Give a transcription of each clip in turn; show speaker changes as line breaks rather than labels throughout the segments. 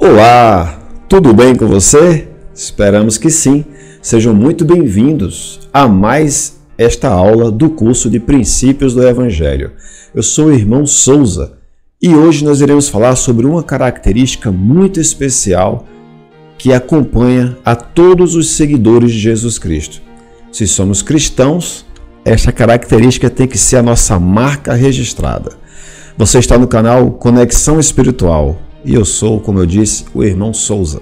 Olá, tudo bem com você? Esperamos que sim. Sejam muito bem-vindos a mais esta aula do curso de Princípios do Evangelho. Eu sou o irmão Souza e hoje nós iremos falar sobre uma característica muito especial que acompanha a todos os seguidores de Jesus Cristo. Se somos cristãos, esta característica tem que ser a nossa marca registrada. Você está no canal Conexão Espiritual e eu sou, como eu disse, o irmão Souza.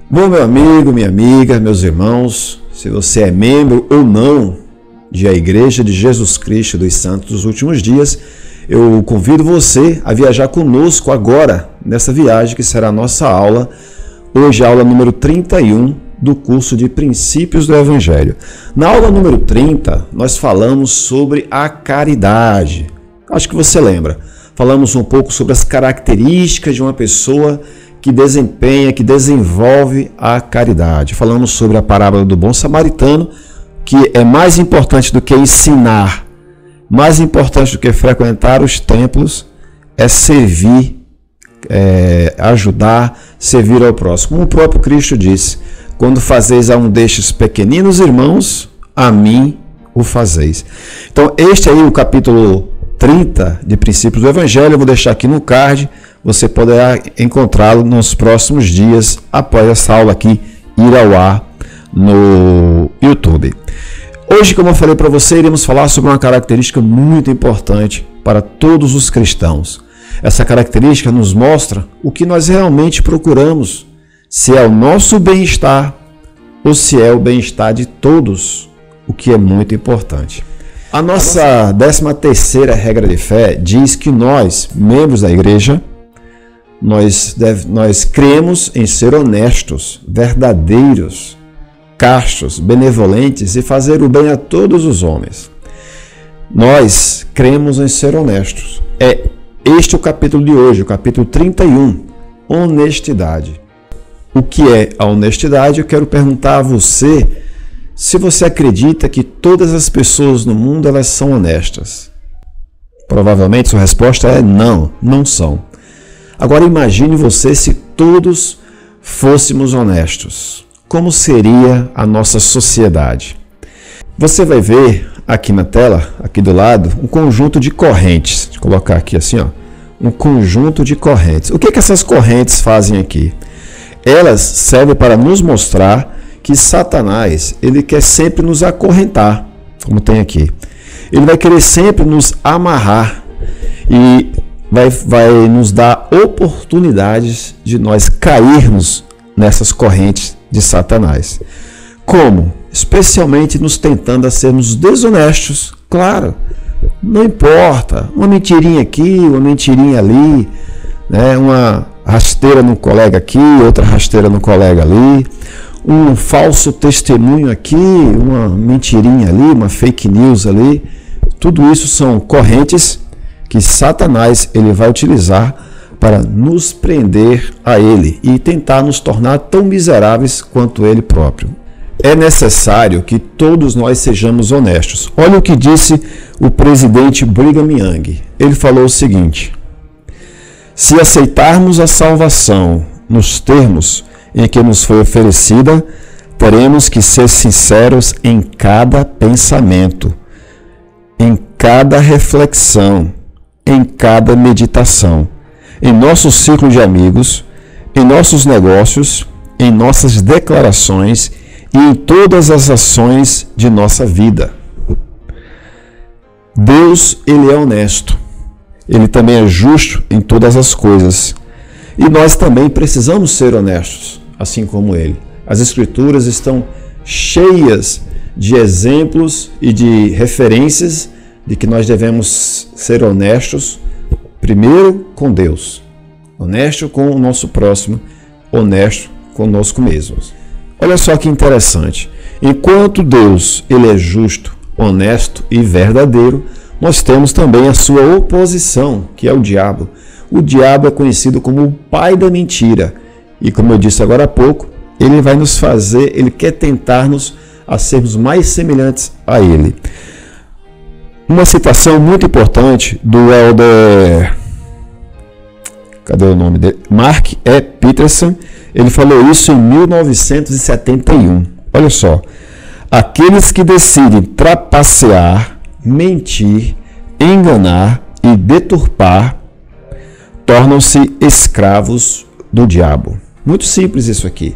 Bom, meu amigo, minha amiga, meus irmãos, se você é membro ou não da Igreja de Jesus Cristo dos Santos dos Últimos Dias, eu convido você a viajar conosco agora, nessa viagem que será a nossa aula, hoje a aula número 31 do curso de Princípios do Evangelho. Na aula número 30, nós falamos sobre a caridade. Acho que você lembra. Falamos um pouco sobre as características de uma pessoa que desempenha, que desenvolve a caridade. Falamos sobre a parábola do bom samaritano, que é mais importante do que ensinar, mais importante do que frequentar os templos, é servir, ajudar, servir ao próximo. Como o próprio Cristo disse, quando fazeis a um destes pequeninos irmãos, a mim o fazeis. Então, este aí é o capítulo 30 de Princípios do Evangelho. Eu vou deixar aqui no card. Você poderá encontrá-lo nos próximos dias após essa aula aqui ir ao ar no YouTube. Hoje, como eu falei para você, iremos falar sobre uma característica muito importante para todos os cristãos. Essa característica nos mostra o que nós realmente procuramos, se é o nosso bem-estar ou se é o bem-estar de todos, o que é muito importante. A nossa 13ª regra de fé diz que nós, membros da igreja, nós cremos em ser honestos, verdadeiros, castos, benevolentes e fazer o bem a todos os homens. Nós cremos em ser honestos. É este o capítulo de hoje, o capítulo 31, honestidade. O que é a honestidade? Eu quero perguntar a você se você acredita que todas as pessoas no mundo elas são honestas. Provavelmente sua resposta é não, não são. Agora imagine você se todos fôssemos honestos. Como seria a nossa sociedade? Você vai ver aqui na tela, aqui do lado, um conjunto de correntes. Vou colocar aqui assim, ó, um conjunto de correntes. O que essas correntes fazem aqui? Elas servem para nos mostrar que Satanás, ele quer sempre nos acorrentar, como tem aqui. Ele vai querer sempre nos amarrar e vai nos dar oportunidades de nós cairmos nessas correntes de Satanás. Como? Especialmente nos tentando a sermos desonestos. Claro, não importa. Uma mentirinha aqui, uma mentirinha ali, né? Uma rasteira no colega aqui, outra rasteira no colega ali, um falso testemunho aqui, uma mentirinha ali, uma fake news ali. Tudo isso são correntes que Satanás ele vai utilizar para nos prender a ele e tentar nos tornar tão miseráveis quanto ele próprio. É necessário que todos nós sejamos honestos. Olha o que disse o presidente Brigham Young. Ele falou o seguinte: se aceitarmos a salvação nos termos em que nos foi oferecida, teremos que ser sinceros em cada pensamento, em cada reflexão, em cada meditação, em nosso círculo de amigos, em nossos negócios, em nossas declarações e em todas as ações de nossa vida. Deus, ele é honesto. Ele também é justo em todas as coisas. E nós também precisamos ser honestos, assim como ele. As Escrituras estão cheias de exemplos e de referências de que nós devemos ser honestos, primeiro com Deus, honesto com o nosso próximo, honesto conosco mesmos. Olha só que interessante. Enquanto Deus ele é justo, honesto e verdadeiro, nós temos também a sua oposição, que é o diabo. o diabo é conhecido como o pai da mentira. E como eu disse agora há pouco, ele vai nos fazer, ele quer tentar-nos a sermos mais semelhantes a ele. Uma citação muito importante do elder, cadê o nome dele? Mark E. Peterson, ele falou isso em 1971. Olha só, aqueles que decidem trapacear, mentir, enganar e deturpar tornam-se escravos do diabo. Muito simples isso aqui.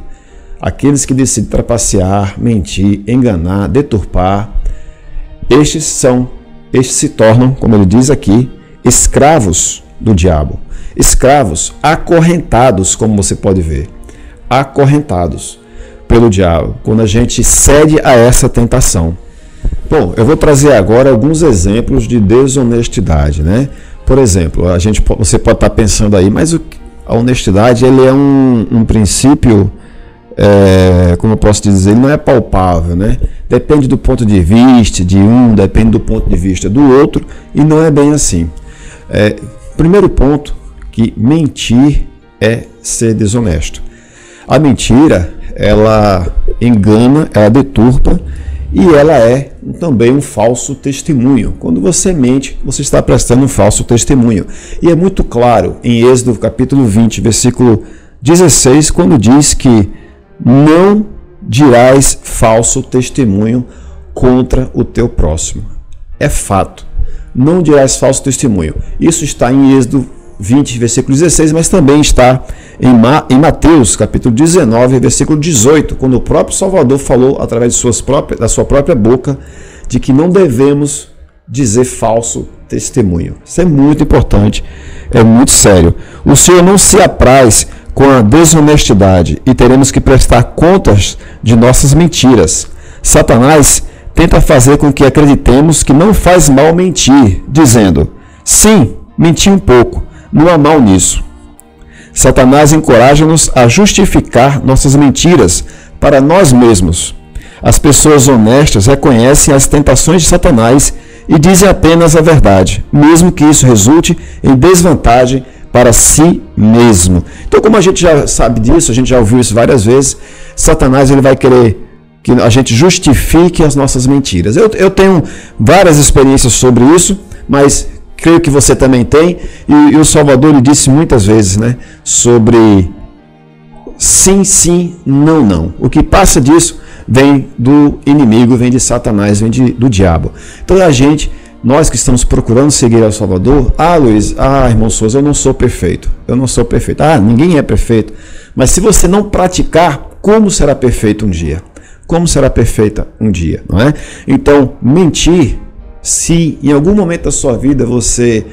Aqueles que decidem trapacear, mentir, enganar, deturpar, estes se tornam, como ele diz aqui, escravos do diabo. Escravos acorrentados, como você pode ver. Acorrentados pelo diabo, quando a gente cede a essa tentação. Bom, eu vou trazer agora alguns exemplos de desonestidade, né? Por exemplo, você pode estar pensando aí, mas a honestidade ele é um princípio, como eu posso dizer, ele não é palpável, né? Depende do ponto de vista de um, depende do ponto de vista do outro, e não é bem assim. Primeiro ponto, que mentir é ser desonesto. A mentira, ela engana, ela deturpa, e ela é também um falso testemunho. Quando você mente, você está prestando um falso testemunho. E é muito claro em Êxodo capítulo 20, versículo 16, quando diz que não dirás falso testemunho contra o teu próximo. É fato. Não dirás falso testemunho. Isso está em Êxodo 20, versículo 16, mas também está em Mateus, capítulo 19, versículo 18, quando o próprio Salvador falou, através da sua própria boca, de que não devemos dizer falso testemunho. Isso é muito importante, é muito sério. O Senhor não se apraz com a desonestidade e teremos que prestar contas de nossas mentiras. Satanás tenta fazer com que acreditemos que não faz mal mentir, dizendo, sim, menti um pouco, não há mal nisso. Satanás encoraja-nos a justificar nossas mentiras para nós mesmos. As pessoas honestas reconhecem as tentações de Satanás e dizem apenas a verdade, mesmo que isso resulte em desvantagem para si mesmo. Então, como a gente já sabe disso, a gente já ouviu isso várias vezes, Satanás ele vai querer que a gente justifique as nossas mentiras. Eu tenho várias experiências sobre isso, mas creio que você também tem, e o Salvador lhe disse muitas vezes, né, sobre sim, sim, não, não. O que passa disso vem do inimigo, vem de Satanás, vem do diabo. Então nós que estamos procurando seguir ao Salvador, Luiz, irmão Souza, eu não sou perfeito, ninguém é perfeito, mas se você não praticar, como será perfeito um dia? Como será perfeita um dia, não é? Então, mentir, se em algum momento da sua vida você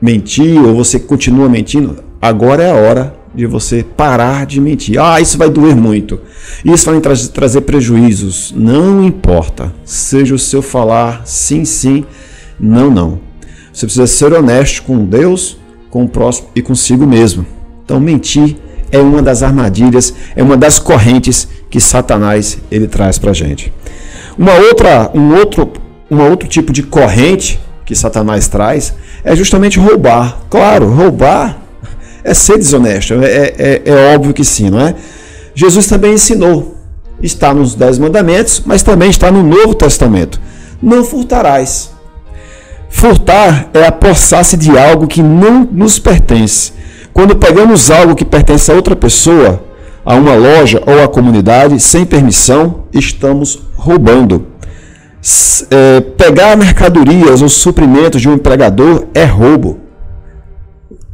mentir ou você continua mentindo, agora é a hora de você parar de mentir. Isso vai doer muito, isso vai trazer prejuízos. Não importa, seja o seu falar sim, sim, não, não. Você precisa ser honesto com Deus, com o próximo e consigo mesmo. Então mentir é uma das armadilhas, é uma das correntes que Satanás ele traz para a gente. Um outro tipo de corrente que Satanás traz é justamente roubar. Claro, roubar é ser desonesto, é óbvio que sim, não é? Jesus também ensinou, está nos 10 mandamentos, mas também está no Novo Testamento. Não furtarás. Furtar é apossar-se de algo que não nos pertence. Quando pegamos algo que pertence a outra pessoa, a uma loja ou à comunidade, sem permissão, estamos roubando. Pegar mercadorias ou suprimentos de um empregador é roubo.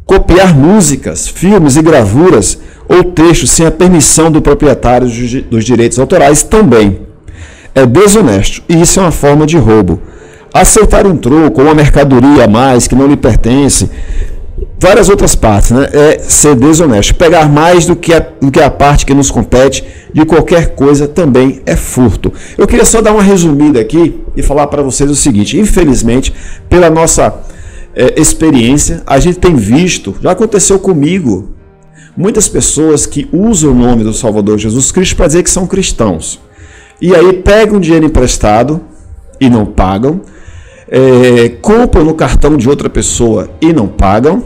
Copiar músicas, filmes e gravuras ou textos sem a permissão do proprietário dos direitos autorais também é desonesto, e isso é uma forma de roubo. Aceitar um troco ou uma mercadoria a mais que não lhe pertence, várias outras partes, né? É ser desonesto. Pegar mais do que a parte que nos compete de qualquer coisa também é furto. Eu queria só dar uma resumida aqui e falar para vocês o seguinte: infelizmente, pela nossa experiência, a gente tem visto, já aconteceu comigo, muitas pessoas que usam o nome do Salvador Jesus Cristo para dizer que são cristãos. E aí pegam dinheiro emprestado e não pagam, compram no cartão de outra pessoa e não pagam,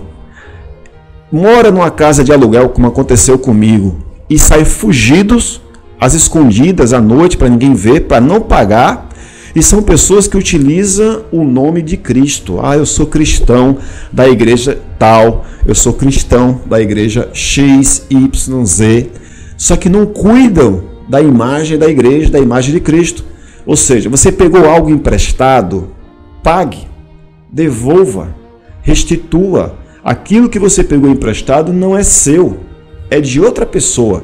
mora numa casa de aluguel, como aconteceu comigo, e sai fugidos, às escondidas, à noite, para ninguém ver, para não pagar, e são pessoas que utilizam o nome de Cristo. Ah, eu sou cristão da igreja tal, eu sou cristão da igreja XYZ, só que não cuidam da imagem da igreja, da imagem de Cristo. Ou seja, você pegou algo emprestado, pague, devolva, restitua. Aquilo que você pegou emprestado não é seu, é de outra pessoa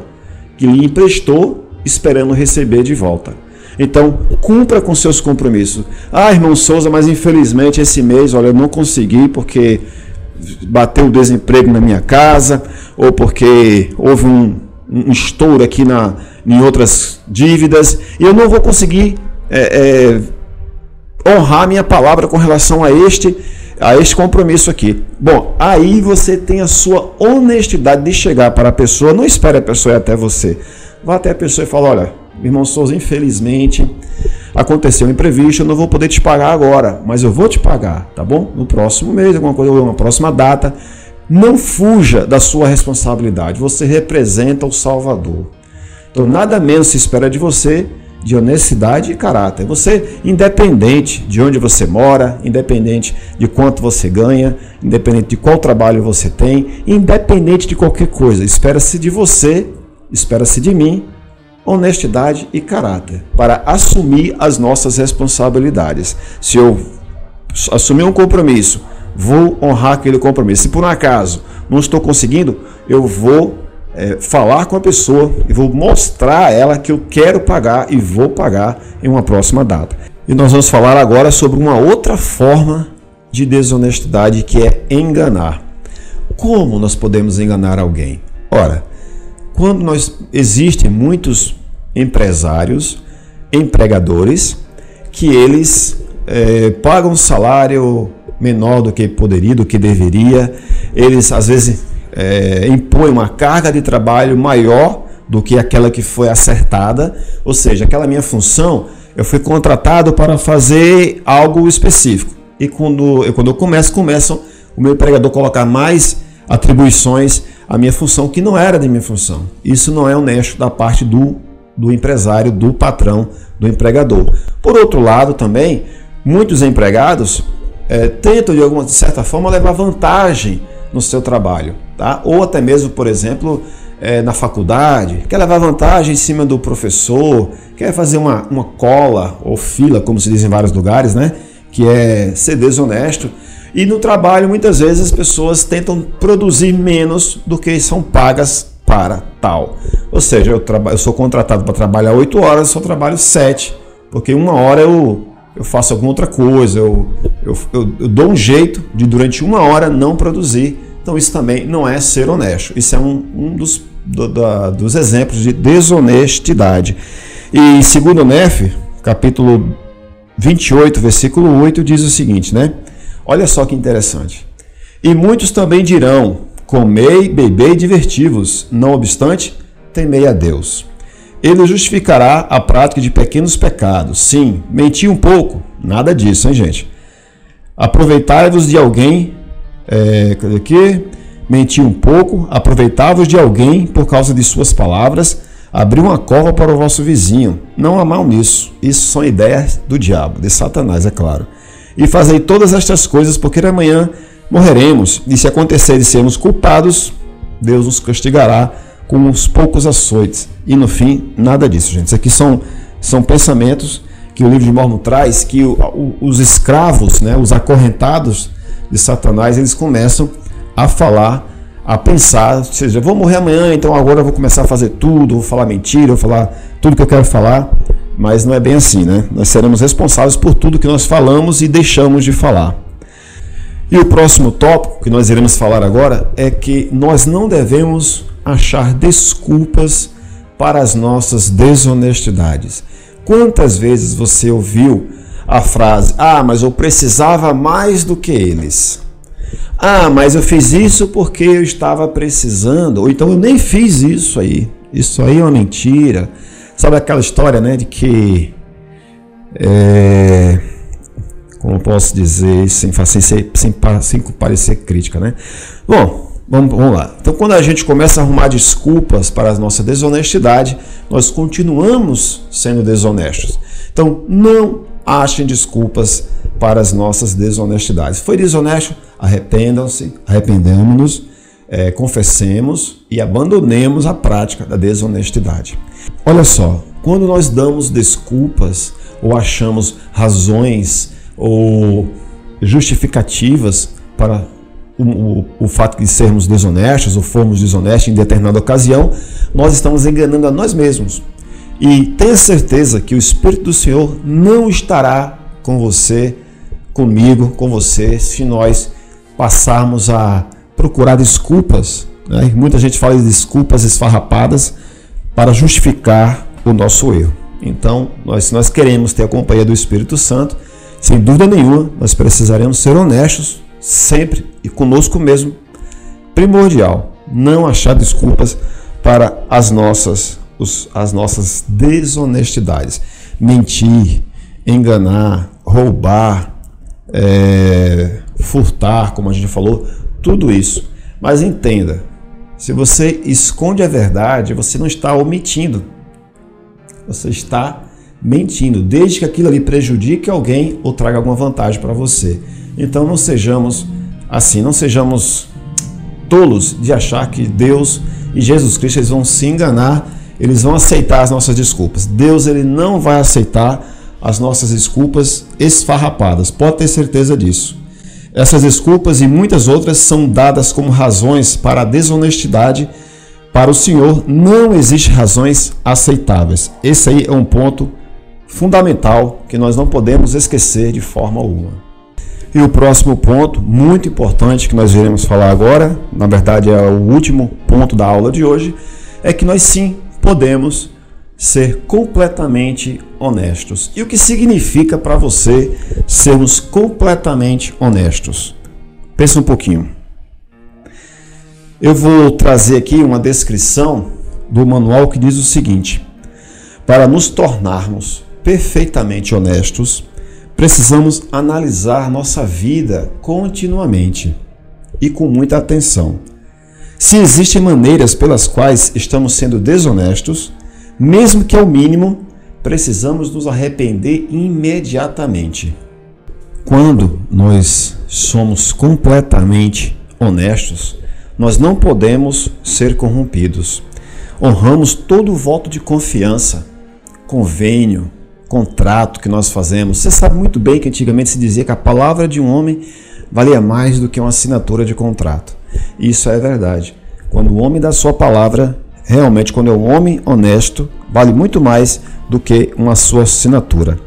que lhe emprestou esperando receber de volta. Então, cumpra com seus compromissos. Ah, irmão Souza, mas infelizmente esse mês, olha, eu não consegui porque bateu o desemprego na minha casa, ou porque houve um estouro aqui em outras dívidas, e eu não vou conseguir honrar minha palavra com relação a este compromisso aqui. Bom, aí você tem a sua honestidade de chegar para a pessoa, não espere a pessoa ir até você. Vá até a pessoa e fala, olha, irmão Souza, infelizmente aconteceu um imprevisto, eu não vou poder te pagar agora, mas eu vou te pagar, tá bom? No próximo mês, alguma coisa, uma próxima data. Não fuja da sua responsabilidade, você representa o Salvador. Então nada menos se espera de você de honestidade e caráter. Você, independente de onde você mora, independente de quanto você ganha, independente de qual trabalho você tem, independente de qualquer coisa, espera-se de você, espera-se de mim, honestidade e caráter, para assumir as nossas responsabilidades. Se eu assumir um compromisso, vou honrar aquele compromisso. Se por um acaso não estou conseguindo, eu vou falar com a pessoa e vou mostrar a ela que eu quero pagar e vou pagar em uma próxima data. E nós vamos falar agora sobre uma outra forma de desonestidade, que é enganar. Como nós podemos enganar alguém? Ora, quando existem muitos empresários, empregadores, que eles pagam um salário menor do que poderia, do que deveria, eles às vezes impõem uma carga de trabalho maior do que aquela que foi acertada, ou seja, aquela minha função, eu fui contratado para fazer algo específico, e quando eu começam o meu empregador a colocar mais atribuições à minha função, que não era de minha função. Isso não é honesto da parte do empresário, do patrão, do empregador. Por outro lado também, muitos empregados tentam de certa forma levar vantagem no seu trabalho, tá? Ou até mesmo, por exemplo, na faculdade, quer levar vantagem em cima do professor, quer fazer uma cola ou fila, como se diz em vários lugares, né? Que é ser desonesto. E no trabalho, muitas vezes, as pessoas tentam produzir menos do que são pagas para tal. Ou seja, eu sou contratado para trabalhar 8 horas, só trabalho 7, porque 1 hora eu faço alguma outra coisa, eu dou um jeito de durante 1 hora não produzir. Então isso também não é ser honesto. Isso é um dos exemplos de desonestidade. E segundo o NEF, capítulo 28, versículo 8, diz o seguinte, né? Olha só que interessante. E muitos também dirão, comei, bebei e diverti-vos, não obstante, temei a Deus. Ele justificará a prática de pequenos pecados. Sim, menti um pouco, nada disso, hein, gente? Aproveitai-vos de alguém, cadê aqui? Menti um pouco, aproveitai-vos de alguém por causa de suas palavras, abri uma cova para o vosso vizinho. Não há mal nisso. Isso são ideias do diabo, de Satanás, é claro. E fazei todas estas coisas, porque amanhã morreremos, e se acontecer de sermos culpados, Deus nos castigará com uns poucos açoites. E no fim, nada disso, gente. Isso aqui são pensamentos que o livro de Mórmon traz, que os escravos, né, os acorrentados de Satanás, eles começam a falar, a pensar, ou seja, vou morrer amanhã, então agora eu vou começar a fazer tudo, vou falar mentira, vou falar tudo que eu quero falar. Mas não é bem assim, né? Nós seremos responsáveis por tudo que nós falamos e deixamos de falar. E o próximo tópico que nós iremos falar agora é que nós não devemos achar desculpas para as nossas desonestidades. Quantas vezes você ouviu a frase, mas eu precisava mais do que eles. Mas eu fiz isso porque eu estava precisando. Ou então eu nem fiz isso aí. Isso aí é uma mentira. Sabe aquela história, né, de que, como posso dizer, sem parecer crítica, né? Bom, Vamos lá. Então, quando a gente começa a arrumar desculpas para a nossa desonestidade, nós continuamos sendo desonestos. Então, não achem desculpas para as nossas desonestidades. Foi desonesto? Arrependamos-nos, confessemos e abandonemos a prática da desonestidade. Olha só, quando nós damos desculpas ou achamos razões ou justificativas para o fato de sermos desonestos ou formos desonestos em determinada ocasião, nós estamos enganando a nós mesmos. E tenha certeza que o Espírito do Senhor não estará com você, comigo, com você, se nós passarmos a procurar desculpas, né? Muita gente fala de desculpas esfarrapadas para justificar o nosso erro. Então, se nós queremos ter a companhia do Espírito Santo, sem dúvida nenhuma, nós precisaremos ser honestos sempre e conosco mesmo. Primordial, não achar desculpas para as nossas desonestidades. Mentir, enganar, roubar, furtar, como a gente falou, tudo isso. Mas entenda, se você esconde a verdade, você não está omitindo. Você está mentindo, desde que aquilo ali prejudique alguém ou traga alguma vantagem para você. Então não sejamos assim, não sejamos tolos de achar que Deus e Jesus Cristo eles vão se enganar, eles vão aceitar as nossas desculpas. Deus ele não vai aceitar as nossas desculpas esfarrapadas, pode ter certeza disso. Essas desculpas e muitas outras são dadas como razões para a desonestidade. Para o Senhor não existem razões aceitáveis. Esse aí é um ponto fundamental que nós não podemos esquecer de forma alguma. E o próximo ponto, muito importante, que nós iremos falar agora, na verdade é o último ponto da aula de hoje, é que nós sim podemos ser completamente honestos. E o que significa para você sermos completamente honestos? Pensa um pouquinho. Eu vou trazer aqui uma descrição do manual que diz o seguinte: para nos tornarmos perfeitamente honestos, precisamos analisar nossa vida continuamente e com muita atenção. Se existem maneiras pelas quais estamos sendo desonestos, mesmo que ao mínimo, precisamos nos arrepender imediatamente. Quando nós somos completamente honestos, nós não podemos ser corrompidos. Honramos todo o voto de confiança, convênio, contrato que nós fazemos. Você sabe muito bem que antigamente se dizia que a palavra de um homem valia mais do que uma assinatura de contrato. Isso é verdade. Quando o homem dá sua palavra, realmente quando é um homem honesto, vale muito mais do que uma sua assinatura.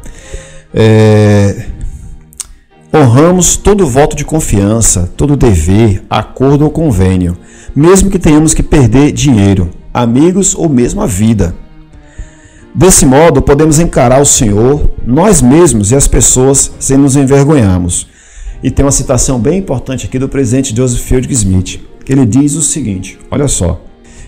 Honramos todo voto de confiança, todo dever, acordo ou convênio, mesmo que tenhamos que perder dinheiro, amigos ou mesmo a vida. Desse modo, podemos encarar o Senhor, nós mesmos e as pessoas sem nos envergonharmos. E tem uma citação bem importante aqui do presidente Joseph Fielding Smith, que ele diz o seguinte, olha só: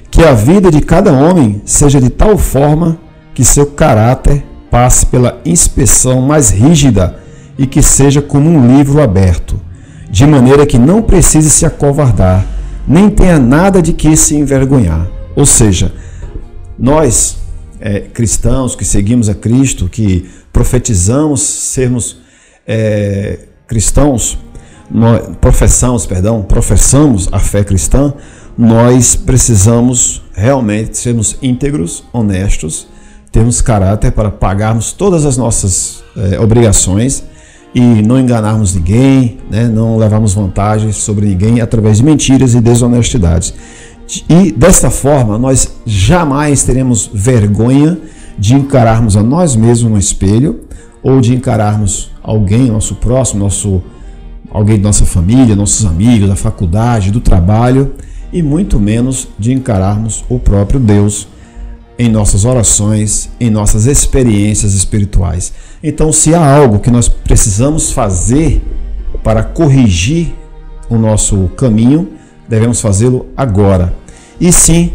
que a vida de cada homem seja de tal forma que seu caráter passe pela inspeção mais rígida e que seja como um livro aberto, de maneira que não precise se acovardar, nem tenha nada de que se envergonhar. Ou seja, nós, cristãos que seguimos a Cristo, que profetizamos sermos cristãos, professamos a fé cristã, nós precisamos realmente sermos íntegros, honestos, termos caráter para pagarmos todas as nossas obrigações e não enganarmos ninguém, né? Não levarmos vantagem sobre ninguém através de mentiras e desonestidades. E desta forma nós jamais teremos vergonha de encararmos a nós mesmos no espelho ou de encararmos alguém, nosso próximo, alguém da nossa família, nossos amigos, da faculdade, do trabalho, e muito menos de encararmos o próprio Deus em nossas orações, em nossas experiências espirituais. Então, se há algo que nós precisamos fazer para corrigir o nosso caminho, devemos fazê-lo agora. E sim,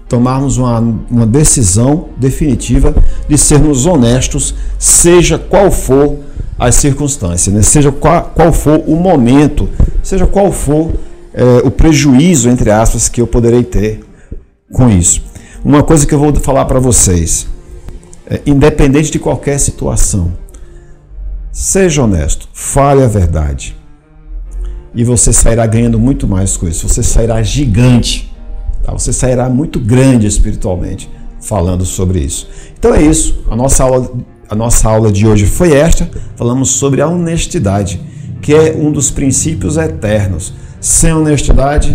tomarmos uma decisão definitiva de sermos honestos, seja qual for as circunstâncias, né? Seja qual for o momento, seja qual for o prejuízo, entre aspas, que eu poderei ter com isso. Uma coisa que eu vou falar para vocês, independente de qualquer situação, seja honesto, fale a verdade. E você sairá ganhando muito mais com isso. Você sairá gigante, tá? Você sairá muito grande espiritualmente falando sobre isso. Então é isso. A nossa aula de hoje foi esta. Falamos sobre a honestidade, que é um dos princípios eternos. Sem honestidade,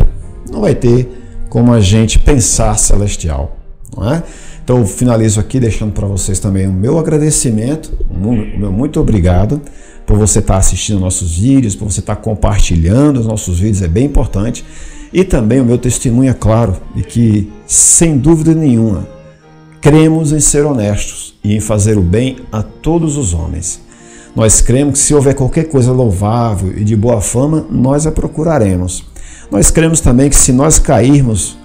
não vai ter como a gente pensar celestial, não é? Então eu finalizo aqui deixando para vocês também o meu agradecimento, o meu muito obrigado por você estar assistindo nossos vídeos, por você estar compartilhando os nossos vídeos, é bem importante. E também o meu testemunho, é claro, de que, sem dúvida nenhuma, cremos em ser honestos e em fazer o bem a todos os homens. Nós cremos que se houver qualquer coisa louvável e de boa fama, nós a procuraremos. Nós cremos também que se nós cairmos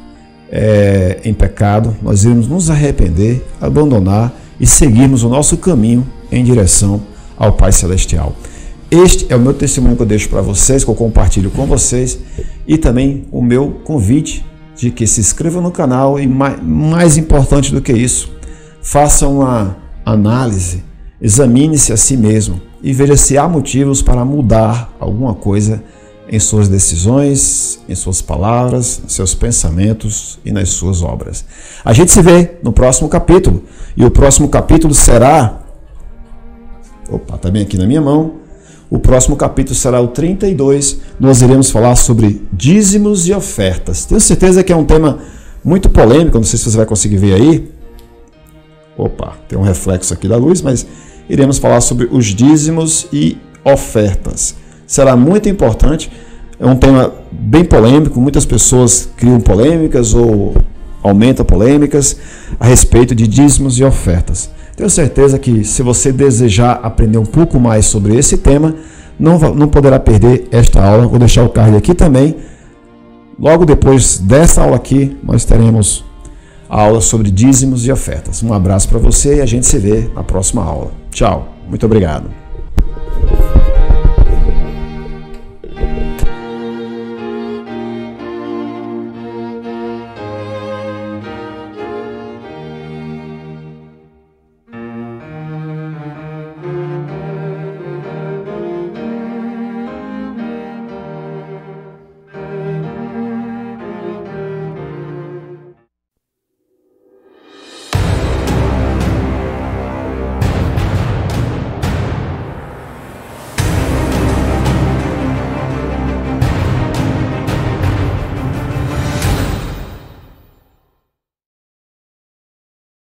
em pecado, nós iremos nos arrepender, abandonar e seguirmos o nosso caminho em direção ao Pai Celestial. Este é o meu testemunho que eu deixo para vocês, que eu compartilho com vocês, e também o meu convite de que se inscrevam no canal e, mais importante do que isso, façam uma análise, examine-se a si mesmo e veja se há motivos para mudar alguma coisa em suas decisões, em suas palavras, em seus pensamentos e nas suas obras. A gente se vê no próximo capítulo, e o próximo capítulo será... Opa, tá bem aqui na minha mão. O próximo capítulo será o 32. Nós iremos falar sobre dízimos e ofertas. Tenho certeza que é um tema muito polêmico, não sei se você vai conseguir ver aí. Opa, tem um reflexo aqui da luz, mas iremos falar sobre os dízimos e ofertas. Será muito importante, é um tema bem polêmico, muitas pessoas criam polêmicas ou aumentam polêmicas a respeito de dízimos e ofertas. Tenho certeza que se você desejar aprender um pouco mais sobre esse tema, não poderá perder esta aula. Vou deixar o card aqui também. Logo depois dessa aula aqui, nós teremos a aula sobre dízimos e ofertas. Um abraço para você e a gente se vê na próxima aula. Tchau, muito obrigado.